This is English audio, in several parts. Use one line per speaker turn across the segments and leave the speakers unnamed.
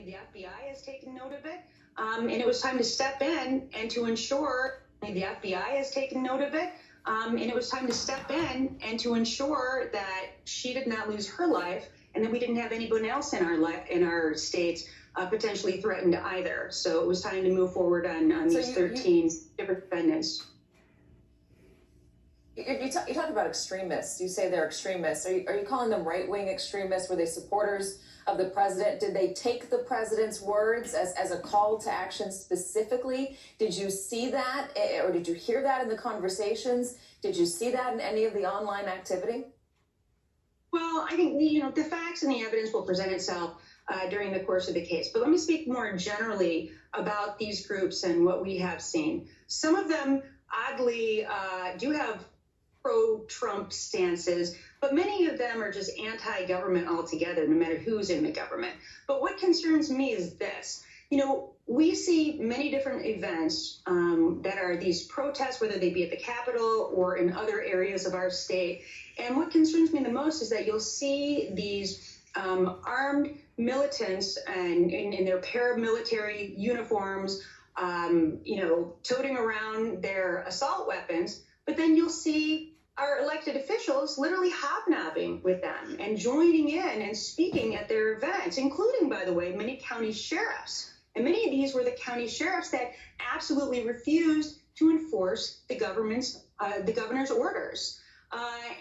The FBI has taken note of it, and it was time to step in and to ensure the FBI has taken note of it, and it was time to step in and to ensure that she did not lose her life, and that we didn't have anyone else in our states potentially threatened either. So it was time to move forward on these 13 different defendants.
You talk about extremists. You say they're extremists. Are you calling them right-wing extremists? Were they supporters of the president? Did they take the president's words as a call to action specifically? Did you see that, or did you hear that in the conversations? Did you see that in any of the online activity?
Well, I think the facts and the evidence will present itself during the course of the case. But let me speak more generally about these groups and what we have seen. Some of them, oddly, do have pro-Trump stances, but many of them are just anti-government altogether, no matter who's in the government. But what concerns me is this. We see many different events that are these protests, whether they be at the Capitol or in other areas of our state. And what concerns me the most is that you'll see these armed militants and in their paramilitary uniforms, toting around their assault weapons. But then you'll see our elected officials literally hobnobbing with them and joining in and speaking at their events, including, by the way, many county sheriffs. And many of these were the county sheriffs that absolutely refused to enforce the governor's orders.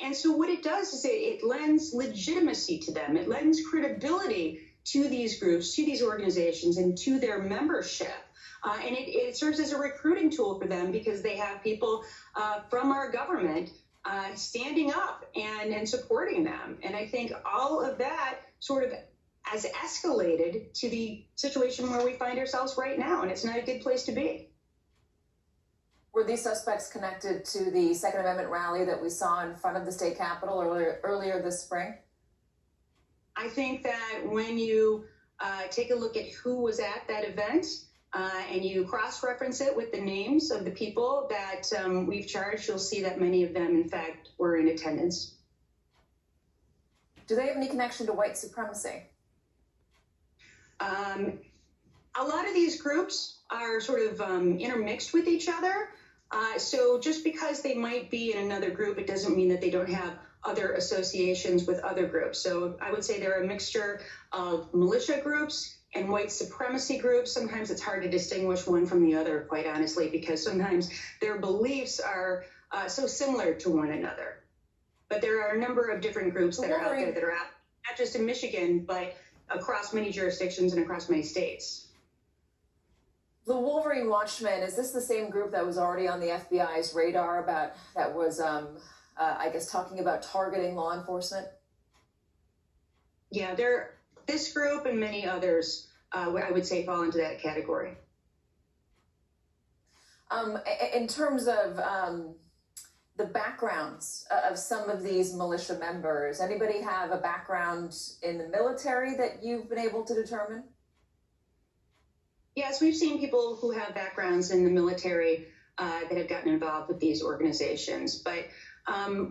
And so what it does is it lends legitimacy to them. It lends credibility to these groups, to these organizations, and to their membership. And it serves as a recruiting tool for them because they have people from our government standing up and supporting them. And I think all of that sort of has escalated to the situation where we find ourselves right now, and it's not a good place to be.
Were these suspects connected to the Second Amendment rally that we saw in front of the state capitol earlier this spring?
I think that when you take a look at who was at that event, and you cross-reference it with the names of the people that we've charged, you'll see that many of them, in fact, were in attendance.
Do they have any connection to white supremacy?
A lot of these groups are sort of intermixed with each other. So just because they might be in another group, it doesn't mean that they don't have other associations with other groups. So I would say they're a mixture of militia groups and white supremacy groups. Sometimes it's hard to distinguish one from the other, quite honestly, because sometimes their beliefs are so similar to one another. But there are a number of different groups that are out there that are out, not just in Michigan, but across many jurisdictions and across many states.
The Wolverine Watchmen, is this the same group that was already on the FBI's radar that was, I guess, talking about targeting law enforcement?
Yeah, this group and many others, I would say, fall into that category.
In terms of the backgrounds of some of these militia members, anybody have a background in the military that you've been able to determine?
Yes, we've seen people who have backgrounds in the military that have gotten involved with these organizations. But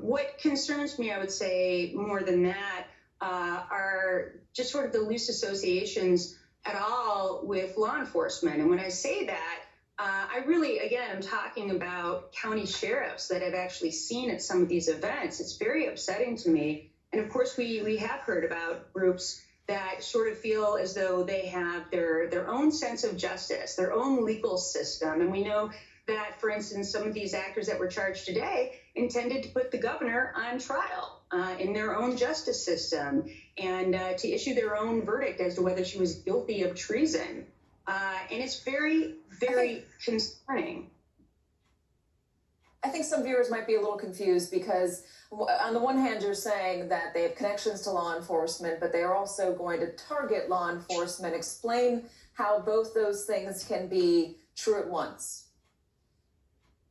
what concerns me, I would say, more than that, are just sort of the loose associations at all with law enforcement. And when I say that, I really, again, I'm talking about county sheriffs that I've actually seen at some of these events. It's very upsetting to me. And of course, we have heard about groups that sort of feel as though they have their own sense of justice, their own legal system. And we know that, for instance, some of these actors that were charged today intended to put the governor on trial in their own justice system and to issue their own verdict as to whether she was guilty of treason. And it's very, very concerning.
I think some viewers might be a little confused because on the one hand, you're saying that they have connections to law enforcement, but they are also going to target law enforcement. Explain how both those things can be true at once.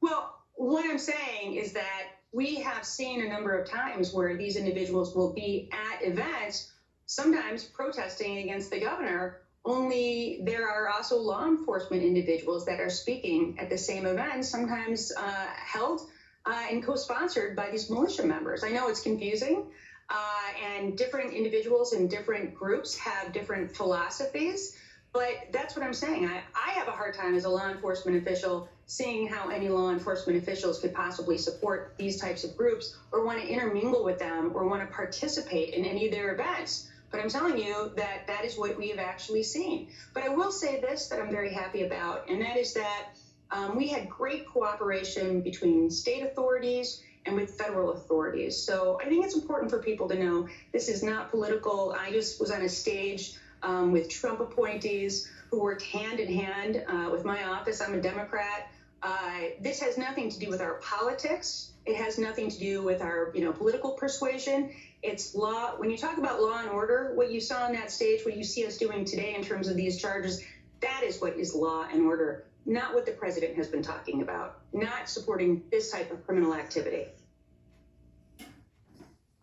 Well, what I'm saying is that we have seen a number of times where these individuals will be at events, sometimes protesting against the governor, only there are also law enforcement individuals that are speaking at the same events, sometimes held and co-sponsored by these militia members. I know it's confusing, and different individuals and different groups have different philosophies, But that's what I'm saying. I have a hard time as a law enforcement official seeing how any law enforcement officials could possibly support these types of groups or want to intermingle with them or want to participate in any of their events. But I'm telling you that that is what we have actually seen. But I will say this that I'm very happy about, and that is that we had great cooperation between state authorities and with federal authorities. So I think it's important for people to know this is not political. I just was on a stage with Trump appointees who worked hand in hand with my office. I'm a Democrat. This has nothing to do with our politics. It has nothing to do with our, political persuasion. It's law. When you talk about law and order, what you saw on that stage, what you see us doing today in terms of these charges, that is what is law and order, not what the president has been talking about, not supporting this type of criminal activity.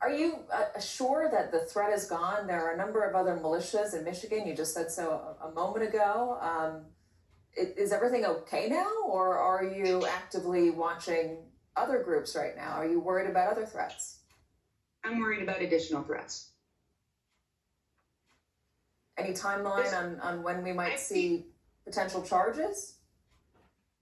Are you sure that the threat is gone? There are a number of other militias in Michigan. You just said so a moment ago. Is everything okay now, or are you actively watching other groups right now? Are you worried about other threats?
I'm worried about additional threats.
Any timeline on when we might see potential charges?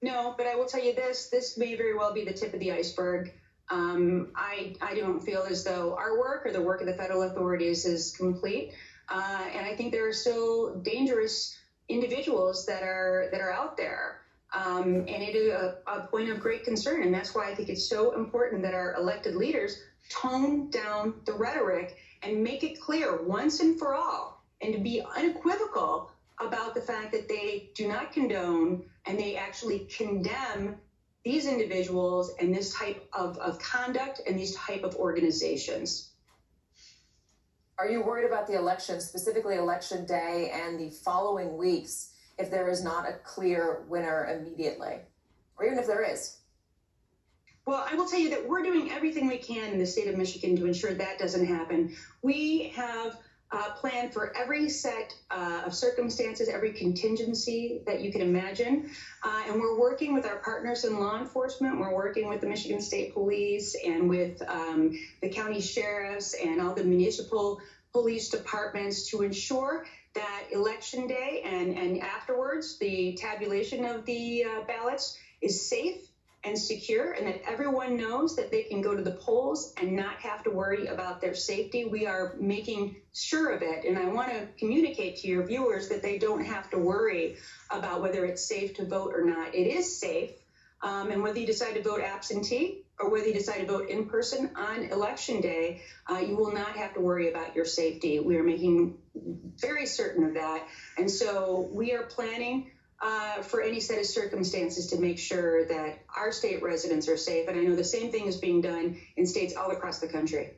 No, but I will tell you this may very well be the tip of the iceberg. I don't feel as though our work or the work of the federal authorities is complete. And I think there are still dangerous individuals that are out there. And it is a point of great concern. And that's why I think it's so important that our elected leaders tone down the rhetoric and make it clear once and for all, and to be unequivocal about the fact that they do not condone and they actually condemn these individuals and this type of conduct and these type of organizations.
Are you worried about the election, specifically election day and the following weeks, if there is not a clear winner immediately, or even if there is?
Well, I will tell you that we're doing everything we can in the state of Michigan to ensure that doesn't happen. We have planned for every set of circumstances, every contingency that you can imagine. And we're working with our partners in law enforcement. We're working with the Michigan State Police and with the county sheriffs and all the municipal police departments to ensure that election day and afterwards, the tabulation of the ballots is safe and secure, and that everyone knows that they can go to the polls and not have to worry about their safety. We are making sure of it, and I want to communicate to your viewers that they don't have to worry about whether it's safe to vote or not. It is safe, and whether you decide to vote absentee or whether you decide to vote in person on election day, you will not have to worry about your safety. We are making very certain of that, and so we are planning for any set of circumstances to make sure that our state residents are safe. And I know the same thing is being done in states all across the country.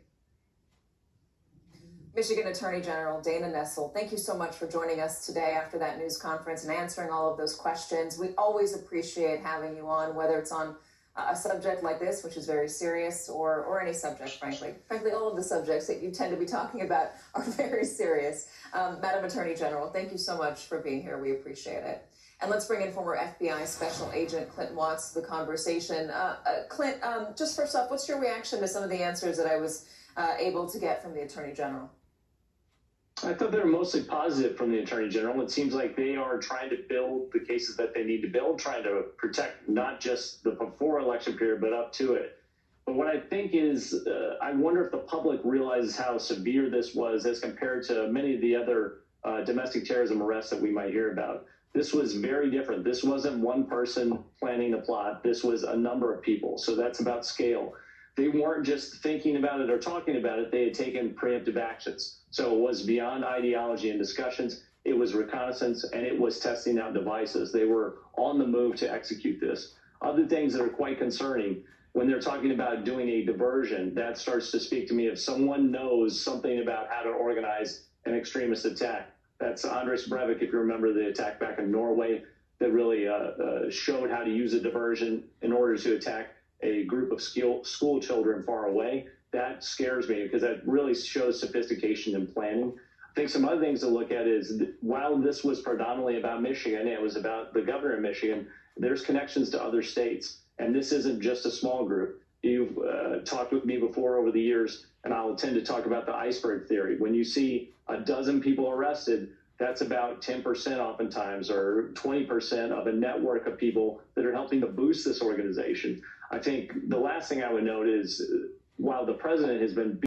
Michigan Attorney General Dana Nessel, thank you so much for joining us today after that news conference and answering all of those questions. We always appreciate having you on, whether it's on a subject like this, which is very serious, or any subject, frankly. Frankly, all of the subjects that you tend to be talking about are very serious. Madam Attorney General, thank you so much for being here. We appreciate it. And let's bring in former FBI Special Agent Clint Watts to the conversation. Clint, just first off, what's your reaction to some of the answers that I was able to get from the Attorney General?
I thought they were mostly positive from the Attorney General. It seems like they are trying to build the cases that they need to build, trying to protect not just the before election period, but up to it. But what I think is, I wonder if the public realizes how severe this was as compared to many of the other domestic terrorism arrests that we might hear about. This was very different. This wasn't one person planning the plot. This was a number of people. So that's about scale. They weren't just thinking about it or talking about it. They had taken preemptive actions. So it was beyond ideology and discussions. It was reconnaissance, and it was testing out devices. They were on the move to execute this. Other things that are quite concerning, when they're talking about doing a diversion, that starts to speak to me. If someone knows something about how to organize an extremist attack, that's Anders Breivik, if you remember the attack back in Norway, that really showed how to use a diversion in order to attack a group of school children far away. That scares me because that really shows sophistication in planning. I think some other things to look at is while this was predominantly about Michigan, it was about the governor of Michigan, there's connections to other states. And this isn't just a small group. You've talked with me before over the years, and I'll tend to talk about the iceberg theory. When you see a dozen people arrested, that's about 10% oftentimes, or 20% of a network of people that are helping to boost this organization. I think the last thing I would note is while the president has been